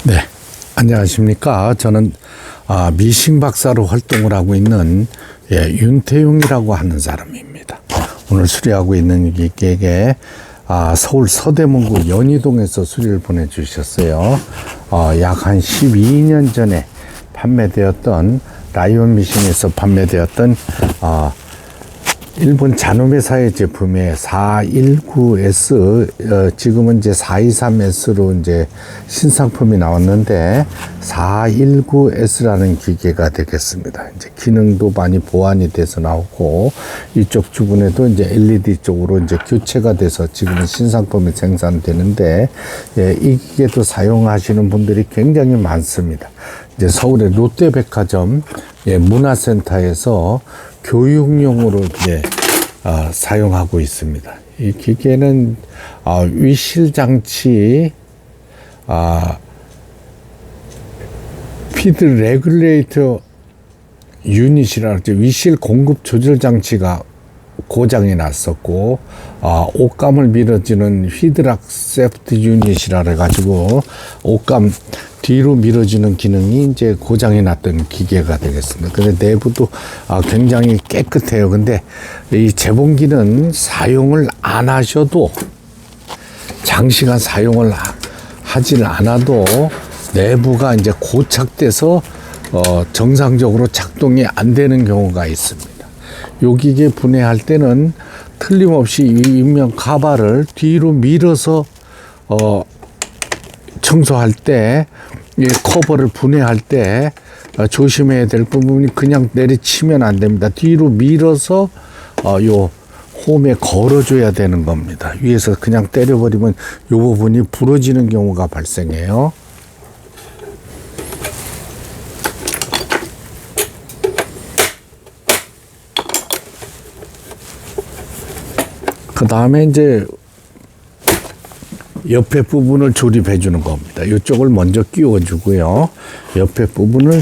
네, 안녕하십니까. 저는 미싱 박사로 활동을 하고 있는 윤태용이라고 하는 사람입니다. 오늘 수리하고 있는 이게 서울 서대문구 연희동에서 수리를 보내주셨어요. 약 한 12년 전에 판매되었던 라이온 미싱에서 판매되었던 일본 잔홈회사의 제품의 419S, 지금은 이제 423S로 이제 신상품이 나왔는데 419S라는 기계가 되겠습니다. 이제 기능도 많이 보완이 돼서 나오고 이쪽 주변에도 이제 LED 쪽으로 이제 교체가 돼서 지금은 신상품이 생산되는데 이 기계도 사용하시는 분들이 굉장히 많습니다. 이제 서울의 롯데백화점 문화센터에서 교육용으로 사용하고 있습니다. 이 기계는 위실 장치, 피드 레귤레이터 유닛이라 위실 공급 조절 장치가 고장이 났었고, 옷감을 밀어주는 휘드락 세프트 유닛이라 해가지고 옷감 뒤로 밀어주는 기능이 이제 고장이 났던 기계가 되겠습니다. 근데 내부도 굉장히 깨끗해요. 근데 이 재봉기는 사용을 안 하셔도, 장시간 사용을 하질 않아도 내부가 이제 고착돼서 정상적으로 작동이 안 되는 경우가 있습니다. 요 기계 분해할 때는 틀림없이 이 인면 가발을 뒤로 밀어서 청소할 때, 이 커버를 분해할 때 조심해야 될 부분이 그냥 내리치면 안 됩니다. 뒤로 밀어서 요 홈에 걸어줘야 되는 겁니다. 위에서 그냥 때려버리면 요 부분이 부러지는 경우가 발생해요. 그 다음에 이제 옆에 부분을 조립해 주는 겁니다. 이쪽을 먼저 끼워 주고요. 옆에 부분을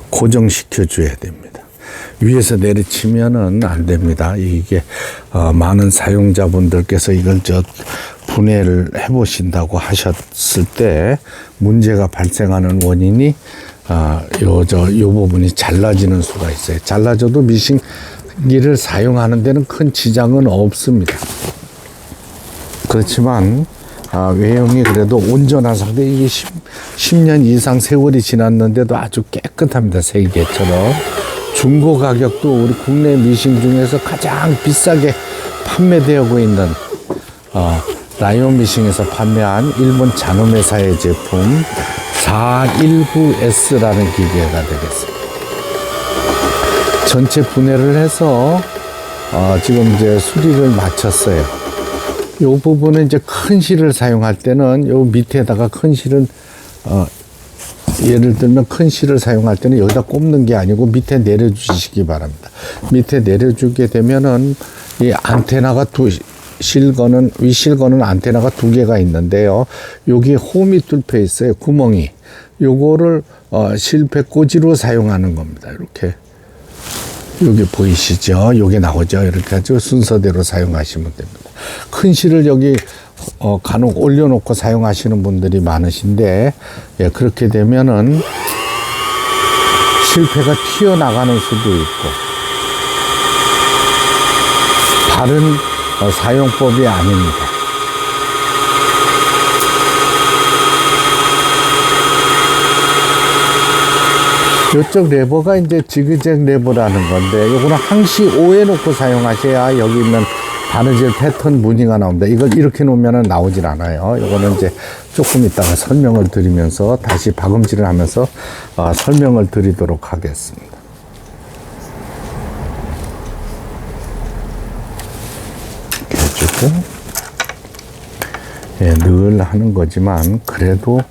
고정시켜 줘야 됩니다. 위에서 내리치면은 안 됩니다. 이게 많은 사용자분들께서 이걸 분해를 해 보신다고 하셨을 때 문제가 발생하는 원인이 요 부분이 잘라지는 수가 있어요. 잘라져도 미싱기를 사용하는 데는 큰 지장은 없습니다. 그렇지만 외형이 그래도 온전한 상태, 이게 10년 이상 세월이 지났는데도 아주 깨끗합니다. 세계처럼. 중고 가격도 우리 국내 미싱 중에서 가장 비싸게 판매되고 있는 라이온 미싱에서 판매한 일본 잔홈회사의 제품 419S라는 기계가 되겠습니다. 전체 분해를 해서 지금 이제 수리를 마쳤어요. 요 부분은 이제 큰 실을 사용할 때는 요 밑에다가 큰 실은 예를 들면 큰 실을 사용할 때는 여기다 꼽는 게 아니고 밑에 내려주시기 바랍니다. 밑에 내려주게 되면은 이 안테나가 위실거는 안테나가 두 개가 있는데요. 여기 홈이 뚫혀 있어요. 구멍이. 요거를 실패 꽂이로 사용하는 겁니다. 이렇게. 여기 보이시죠? 여기 나오죠? 이렇게 아주 순서대로 사용하시면 됩니다. 큰 실을 여기 간혹 올려놓고 사용하시는 분들이 많으신데, 그렇게 되면은 실패가 튀어나가는 수도 있고 바른 사용법이 아닙니다. 이쪽 레버가 이제 지그잭 레버라는 건데, 요거는 항시 5에 놓고 사용하셔야 여기 있는 바느질 패턴 무늬가 나옵니다. 이걸 이렇게 놓으면 나오질 않아요. 요거는 이제 조금 이따가 설명을 드리면서 다시 박음질을 하면서 설명을 드리도록 하겠습니다. 이렇게 해주고, 늘 하는 거지만 그래도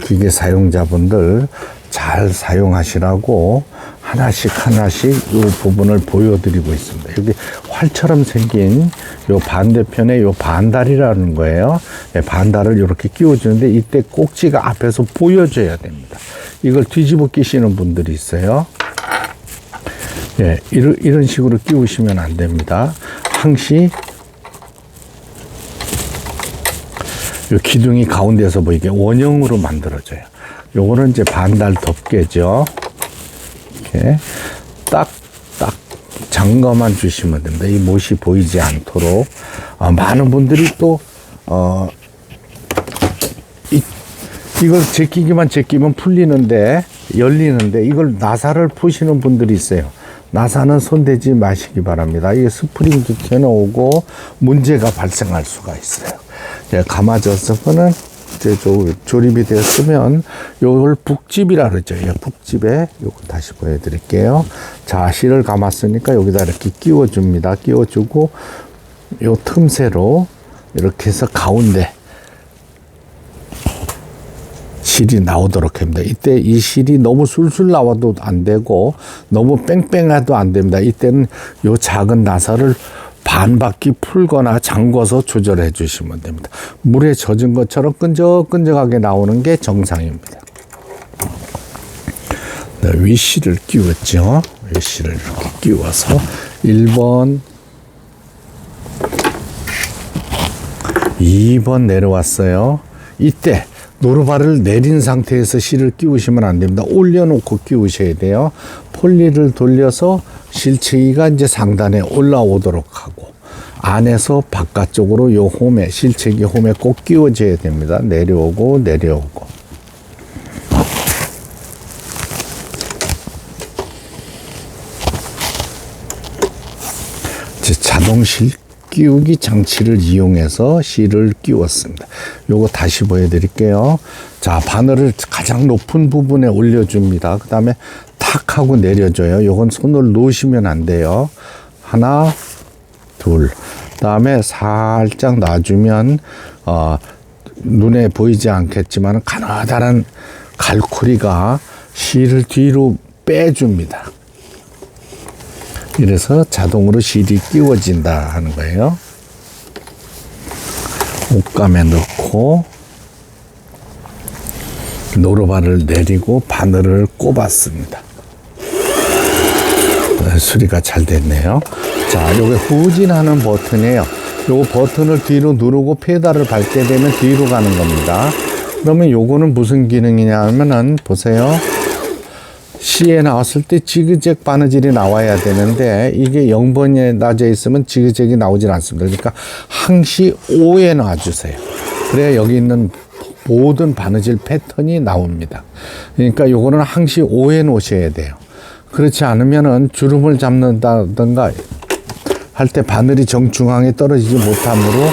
기계 사용자분들 잘 사용하시라고 하나씩 이 부분을 보여드리고 있습니다. 여기 활처럼 생긴 요 반대편에 요 반달이라는 거예요. 반달을 이렇게 끼워주는데 이때 꼭지가 앞에서 보여줘야 됩니다. 이걸 뒤집어 끼시는 분들이 있어요. 이런 식으로 끼우시면 안 됩니다. 항시 요 기둥이 가운데서 보이게 원형으로 만들어져요. 요거는 이제 반달 덮개죠. 이렇게 딱 잠가만 주시면 됩니다. 이 못이 보이지 않도록. 많은 분들이 또 이걸 제끼면 풀리는데, 열리는데, 이걸 나사를 푸시는 분들이 있어요. 나사는 손대지 마시기 바랍니다. 이게 스프링도 켜놓고 문제가 발생할 수가 있어요. 감아져서는 이제 조립이 되었으면 요걸 북집이라 그러죠. 북집에 요거 다시 보여드릴게요. 자, 실을 감았으니까 여기다 이렇게 끼워줍니다. 끼워주고 요 틈새로 이렇게 해서 가운데 실이 나오도록 합니다. 이때 이 실이 너무 술술 나와도 안 되고 너무 뺑뺑해도 안 됩니다. 이때는 요 작은 나사를 반 바퀴 풀거나 잠궈서 조절해 주시면 됩니다. 물에 젖은 것처럼 끈적끈적하게 나오는 게 정상입니다. 네, 윗실을 끼웠죠. 윗실을 이렇게 끼워서 1번, 2번 내려왔어요. 이때 노루발을 내린 상태에서 실을 끼우시면 안 됩니다. 올려놓고 끼우셔야 돼요. 폴리를 돌려서 실체기가 이제 상단에 올라오도록 하고, 안에서 바깥쪽으로 요 홈에, 실체기 홈에 꼭 끼워줘야 됩니다. 내려오고 내려오고. 자동 실 끼우기 장치를 이용해서 실을 끼웠습니다. 요거 다시 보여드릴게요. 자, 바늘을 가장 높은 부분에 올려줍니다. 그 다음에 탁 하고 내려줘요. 요건 손을 놓으시면 안 돼요. 하나, 둘. 그 다음에 살짝 놔주면 눈에 보이지 않겠지만 가느다란 갈고리가 실을 뒤로 빼줍니다. 이래서 자동으로 실이 끼워진다 하는 거예요. 옷감에 넣고 노루발을 내리고 바늘을 꼽았습니다. 수리가 잘 됐네요. 자, 요게 후진하는 버튼이에요. 요 버튼을 뒤로 누르고 페달을 밟게 되면 뒤로 가는 겁니다. 그러면 요거는 무슨 기능이냐 하면은 보세요. C에 나왔을 때 지그재그 바느질이 나와야 되는데 이게 0번에 놔져 있으면 지그재그이 나오질 않습니다. 그러니까 항시 O에 놔주세요. 그래야 여기 있는 모든 바느질 패턴이 나옵니다. 그러니까 요거는 항시 O에 놓으셔야 돼요. 그렇지 않으면은 주름을 잡는다든가 할 때 바늘이 정중앙에 떨어지지 못하므로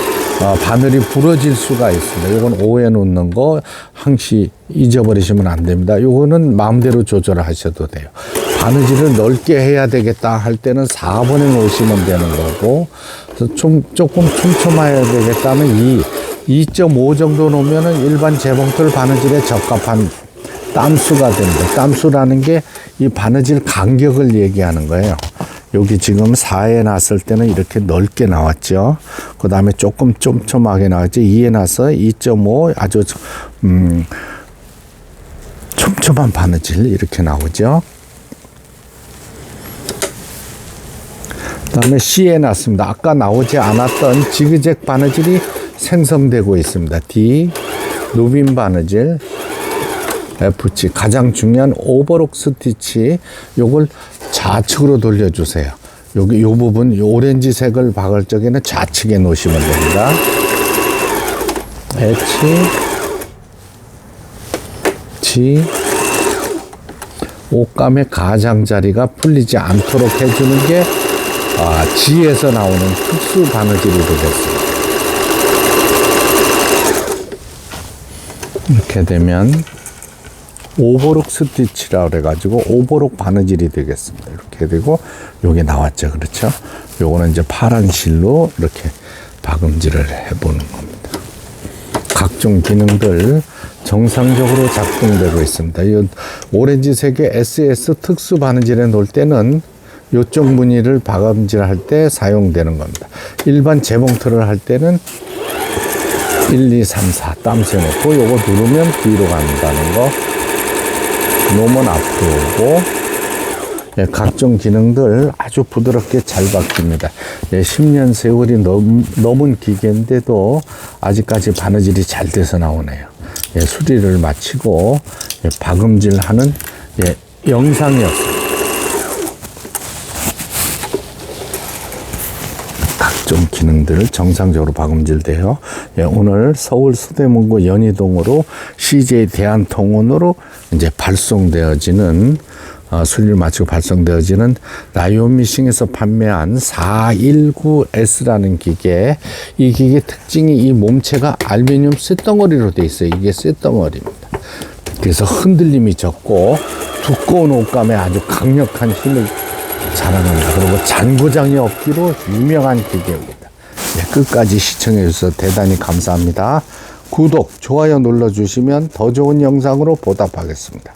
바늘이 부러질 수가 있습니다. 이건 O에 놓는 거 항시 잊어버리시면 안 됩니다. 이거는 마음대로 조절을 하셔도 돼요. 바느질을 넓게 해야 되겠다 할 때는 4번에 놓으시면 되는 거고, 조금 촘촘해야 되겠다면 2.5 정도 놓으면은 일반 재봉틀 바느질에 적합한 땀수가 됩니다. 땀수라는 게 이 바느질 간격을 얘기하는 거예요. 여기 지금 4에 놨을 때는 이렇게 넓게 나왔죠. 그 다음에 조금 촘촘하게 나왔죠. 2에 놔서 2.5 아주 촘촘한 바느질 이렇게 나오죠. 그 다음에 C에 놨습니다. 아까 나오지 않았던 지그재그 바느질이 생성되고 있습니다. D, 누빔 바느질, F치, 가장 중요한 오버록 스티치, 요걸 좌측으로 돌려주세요. 여기 요 부분, 요 오렌지색을 박을 적에는 좌측에 놓으시면 됩니다. H, G, 옷감의 가장자리가 풀리지 않도록 해주는 게 G에서 나오는 특수 바느질이 되겠습니다. 이렇게 되면 오버록 스티치라 그래가지고 오버록 바느질이 되겠습니다. 이렇게 되고 요게 나왔죠. 그렇죠? 요거는 이제 파란 실로 이렇게 박음질을 해보는 겁니다. 각종 기능들 정상적으로 작동되고 있습니다. 이 오렌지색의 SS 특수 바느질에 놓을 때는 요쪽 무늬를 박음질할 때 사용되는 겁니다. 일반 재봉틀을 할 때는 1, 2, 3, 4 땀새 놓고 요거 누르면 뒤로 간다는 거, 놓으면 앞으로 오고, 예, 각종 기능들 아주 부드럽게 잘 바뀝니다. 예, 10년 세월이 넘은 기계인데도 아직까지 바느질이 잘 돼서 나오네요. 예, 수리를 마치고 예, 박음질하는 예, 영상이었습니다. 각종 기능들 정상적으로 박음질돼요. 예, 오늘 서울 서대문구 연희동으로 CJ 대한통운으로 이제 발송되어지는 수리를 마치고 발송되어지는 라이온미싱에서 판매한 419S라는 기계. 이 기계 특징이 이 몸체가 알루미늄 쇳덩어리로 되어 있어요. 이게 쇳덩어리입니다. 그래서 흔들림이 적고 두꺼운 옷감에 아주 강력한 힘을 자랑합니다. 그리고 잔고장이 없기로 유명한 기계입니다. 네, 끝까지 시청해 주셔서 대단히 감사합니다. 구독, 좋아요 눌러주시면 더 좋은 영상으로 보답하겠습니다.